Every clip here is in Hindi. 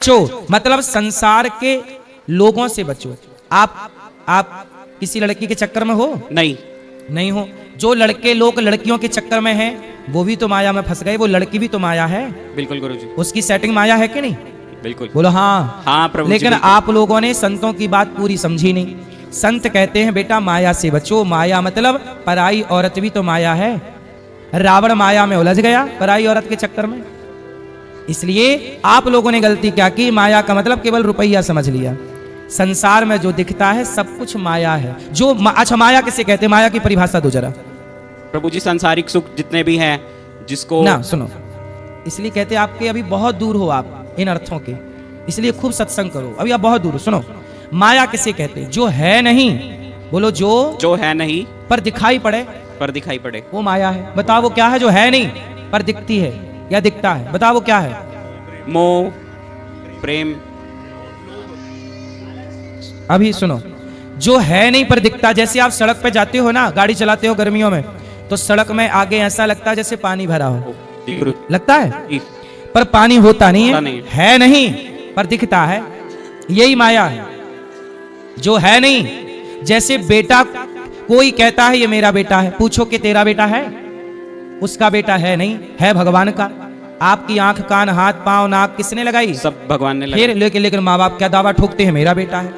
बचो, मतलब संसार के लोगों से बचो। आप किसी लड़की के चक्कर में हो? नहीं हो। जो लड़के लोग लड़कियों के चक्कर में हैं, वो भी तो माया में फंस गए। वो लड़की भी तो माया है। बिल्कुल गुरुजी। उसकी सेटिंग माया है कि नहीं? बिल्कुल। बोलो हाँ। हाँ प्रभु जी, लेकिन बिल्कुल। आप लोगों ने संतों की बात पूरी समझी नहीं। संत कहते हैं बेटा माया से बचो। माया मतलब पराई औरत भी तो माया है। रावण माया में उलझ गया पराई औरत के चक्कर में। इसलिए आप लोगों ने गलती क्या की? माया का मतलब केवल रुपया समझ लिया। संसार में जो दिखता है सब कुछ माया है। अच्छा, माया किसे कहते हैं? माया की परिभाषा दो जरा। प्रभु जी, सांसारिक सुख जितने भी हैं जिसको ना सुनो, इसलिए कहते हैं आपके अभी बहुत दूर हो आप इन अर्थों के, इसलिए खूब सत्संग करो। अभी आप बहुत दूर हो। सुनो, माया किसे कहते हैं? जो है नहीं, बोलो जो है नहीं पर दिखाई पड़े, वो माया है। बताओ वो क्या है? जो है नहीं पर दिखती है या दिखता है। बताओ वो क्या है? मोह, प्रेम। अभी सुनो, जो है नहीं पर दिखता। जैसे आप सड़क पे जाते हो ना, गाड़ी चलाते हो गर्मियों में, तो सड़क में आगे ऐसा लगता है जैसे पानी भरा हो। लगता है पर पानी होता नहीं है नहीं पर दिखता है। यही माया है, जो है नहीं। जैसे बेटा, कोई कहता है ये मेरा बेटा है, पूछो कि तेरा बेटा है? उसका बेटा है नहीं, है भगवान का। आपकी आंख, कान, हाथ, पांव, नाक किसने लगाई? सब भगवान ने लगाई। फिर लेकिन माँ बाप क्या दावा ठोकते हैं? मेरा बेटा है।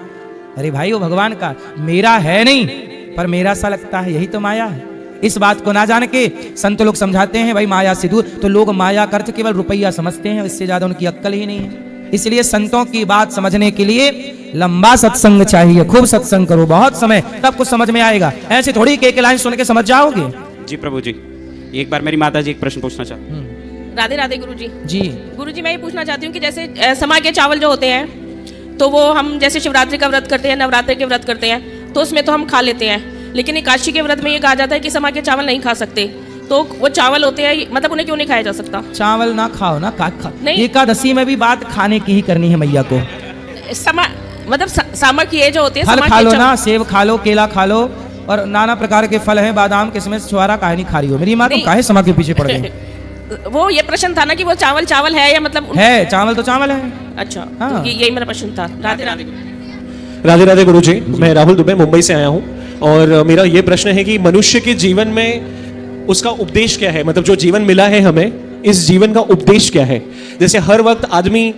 अरे भाई, वो भगवान का, मेरा है नहीं पर मेरा सा लगता है। यही तो माया है। इस बात को ना जान के संत लोग समझाते हैं भाई माया से दूर। तो लोग माया का अर्थ केवल रुपया समझते हैं, इससे ज्यादा उनकी अक्ल ही नहीं है। इसलिए संतों की बात समझने के लिए लंबा सत्संग चाहिए। खूब सत्संग करो, बहुत समय, तब कुछ समझ में आएगा। ऐसे थोड़ी के लाइन सुन के समझ जाओगे। जी प्रभु जी, एक बार मेरी माता जी एक प्रश्न पूछना चाहती हैं। राधे राधे गुरुजी। जी गुरुजी, मैं ये पूछना चाहती हूँ कि जैसे समा के चावल जो होते हैं, तो वो हम जैसे शिवरात्रि का व्रत करते हैं, नवरात्रि के व्रत करते हैं, तो उसमें तो हम खा लेते हैं। लेकिन एकादशी के व्रत में ये कहा जाता है कि समा के चावल नहीं खा सकते। तो वो चावल होते हैं, मतलब उन्हें क्यों नहीं खाया जा सकता? चावल ना खाओ ना, नहीं। एकादशी में भी बात खाने की ही करनी है मैया को। मतलब सामक ये जो होते हैं, फल खा लो ना, सेब खा लो, केला खा लो, और नाना प्रकार के फल हैं, बादाम, किशमिश, छुआरा। काहे नहीं खा रही हो मेरी माँ? तुम काहे समा के पीछे पड़ गई? वो ये प्रश्न था ना कि वो चावल है या मतलब है, चावल तो चावल है। अच्छा, हाँ। तो यही मेरा प्रश्न था। राधे राधे। राधे राधे गुरुजी। मैं राहुल दुबे मुंबई से आया हूँ, और मेरा ये प्रश्न है कि मनुष्य के जीवन में उसका उपदेश क्या है? मतलब जो जीवन मिला है हमें, इस जीवन का उपदेश क्या है? जैसे हर वक्त आदमी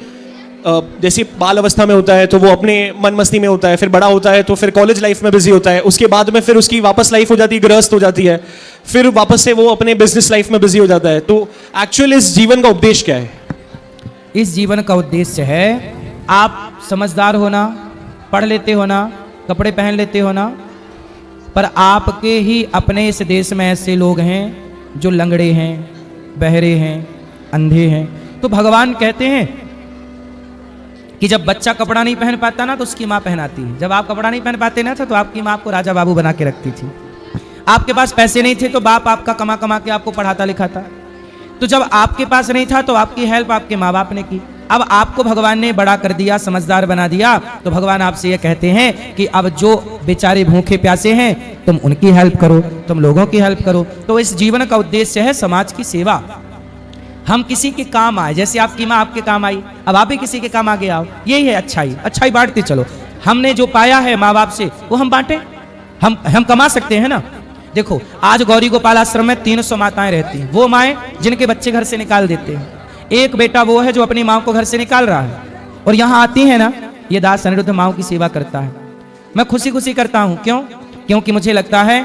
जैसे बाल अवस्था में होता है तो वो अपने मन मस्ती में होता है, फिर बड़ा होता है तो फिर कॉलेज लाइफ में बिजी होता है, उसके बाद में फिर उसकी वापस लाइफ हो जाती है, गृहस्थ हो जाती है, फिर वापस से वो अपने बिजनेस लाइफ में बिजी हो जाता है। तो एक्चुअल इस जीवन का उद्देश्य क्या है? इस जीवन का उद्देश्य है आप समझदार होना, पढ़ लेते हो ना, कपड़े पहन लेते हो ना, पर आपके ही अपने इस देश में ऐसे लोग हैं जो लंगड़े हैं, बहरे हैं, अंधे हैं। तो भगवान कहते हैं कि जब बच्चा कपड़ा नहीं पहन पाता ना तो उसकी माँ पहनाती है। जब आप कपड़ा नहीं पहन पाते ना तो आपकी माँ आपको राजा बाबू बना के रखती थी। आपके पास पैसे नहीं थे तो बाप आपका कमा कमा के आपको पढ़ाता लिखाता। तो जब आपके पास नहीं था तो आपकी हेल्प आपके माँ बाप ने की। अब आपको भगवान ने बड़ा कर दिया, समझदार बना दिया, तो भगवान आपसे ये कहते हैं कि अब जो बेचारे भूखे प्यासे हैं तुम उनकी हेल्प करो, तुम लोगों की हेल्प करो। तो इस जीवन का उद्देश्य है समाज की सेवा। हम किसी के काम आए, जैसे आपकी माँ आपके काम आई, अब आप भी किसी के काम आगे आओ। यही है अच्छाई, अच्छाई बांटते चलो। हमने जो पाया है माँ बाप से वो हम बांटे। हम कमा सकते हैं ना। देखो आज गौरी गोपाल आश्रम में 300 माताएं रहती हैं। वो माएँ जिनके बच्चे घर से निकाल देते हैं। एक बेटा वो है जो अपनी माँ को घर से निकाल रहा है, और यहाँ आती है ना, ये दास अनिरुद्ध माँ की सेवा करता है। मैं खुशी खुशी करता हूँ। क्यों? क्योंकि मुझे लगता है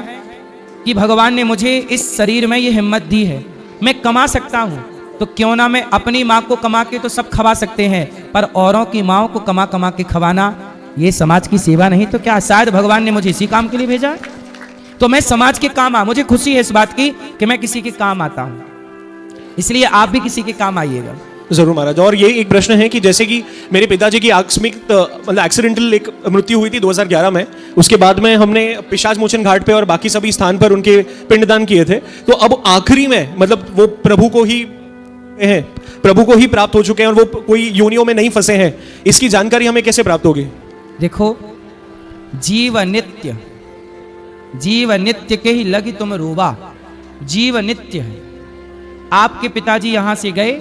कि भगवान ने मुझे इस शरीर में ये हिम्मत दी है। मैं कमा सकता हूँ तो क्यों ना मैं अपनी माँ को कमा के तो सब खवा सकते हैं, पर औरों की माँओं को कमा कमा के खवाना ये समाज की सेवा नहीं तो क्या? शायद भगवान ने मुझे इसी काम के लिए भेजा है। तो मैं समाज के काम आ, मुझे खुशी है इस बात की कि मैं किसी के काम आता हूँ। इसलिए आप भी किसी के काम आइएगा। जरूर महाराज। और ये एक प्रश्न है कि जैसे कि मेरे पिताजी की आकस्मिक मतलब एक्सीडेंटल एक मृत्यु हुई थी 2011 में। उसके बाद में हमने पिशाच मोचन घाट पे और बाकी सभी स्थान पर उनके पिंडदान किए थे। तो अब आखिरी में मतलब वो प्रभु को ही प्राप्त हो चुके हैं और वो कोई योनियों में नहीं फंसे हैं। इसकी जानकारी हमें कैसे प्राप्त होगी? देखो, जीव नित्य के ही लगी तुम रोवा। जीव नित्य है। आपके पिताजी यहां से गए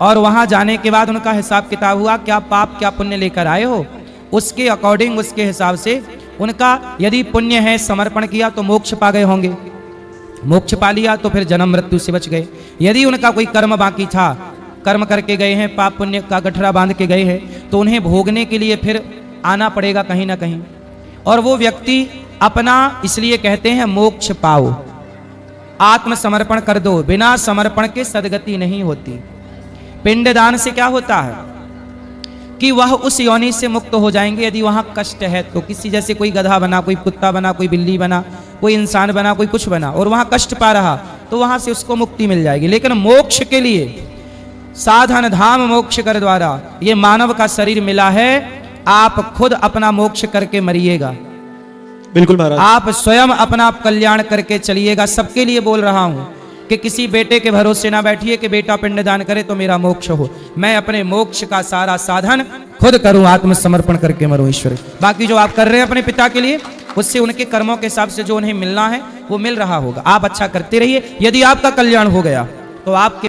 और वहां जाने के बाद उनका हिसाब किताब हुआ, क्या पाप क्या पुण्य लेकर आए हो, उसके अकॉर्डिंग उसके हिसाब से उनका यदि पुण्य है समर्पण किया तो मोक्ष पा गए होंगे, मोक्ष पा लिया तो फिर जन्म मृत्यु से बच गए। यदि उनका कोई कर्म बाकी था, कर्म करके गए हैं, पाप पुण्य का गठरा बांध के गए हैं, तो उन्हें भोगने के लिए फिर आना पड़ेगा कहीं ना कहीं, और वो व्यक्ति अपना, इसलिए कहते हैं मोक्ष पाओ, आत्मसमर्पण कर दो, बिना समर्पण के सदगति नहीं होती। पिंडदान से क्या होता है कि वह उस योनि से मुक्त हो जाएंगे यदि वहां कष्ट है तो। किसी जैसे कोई गधा बना, कोई कुत्ता बना, कोई बिल्ली बना, कोई इंसान बना, कोई कुछ बना, और वहां कष्ट पा रहा तो वहां से उसको मुक्ति मिल जाएगी। लेकिन मोक्ष के लिए साधन धाम मोक्ष कर द्वारा ये मानव का शरीर मिला है, आप खुद अपना मोक्ष करके मरिएगा, बिल्कुल महाराज। आप स्वयं अपना कल्याण करके चलिएगा। सबके लिए बोल रहा हूं कि किसी बेटे के भरोसे ना बैठिए कि बेटा पिंडदान करे तो मेरा मोक्ष हो। मैं अपने मोक्ष का सारा साधन खुद करूं, आत्मसमर्पण करके मरूं ईश्वर। बाकी जो आप कर रहे हैं अपने पिता के लिए, उससे उनके कर्मों के हिसाब से जो उन्हें मिलना है वो मिल रहा होगा। आप अच्छा करते रहिए, यदि आपका कल्याण हो गया तो आपके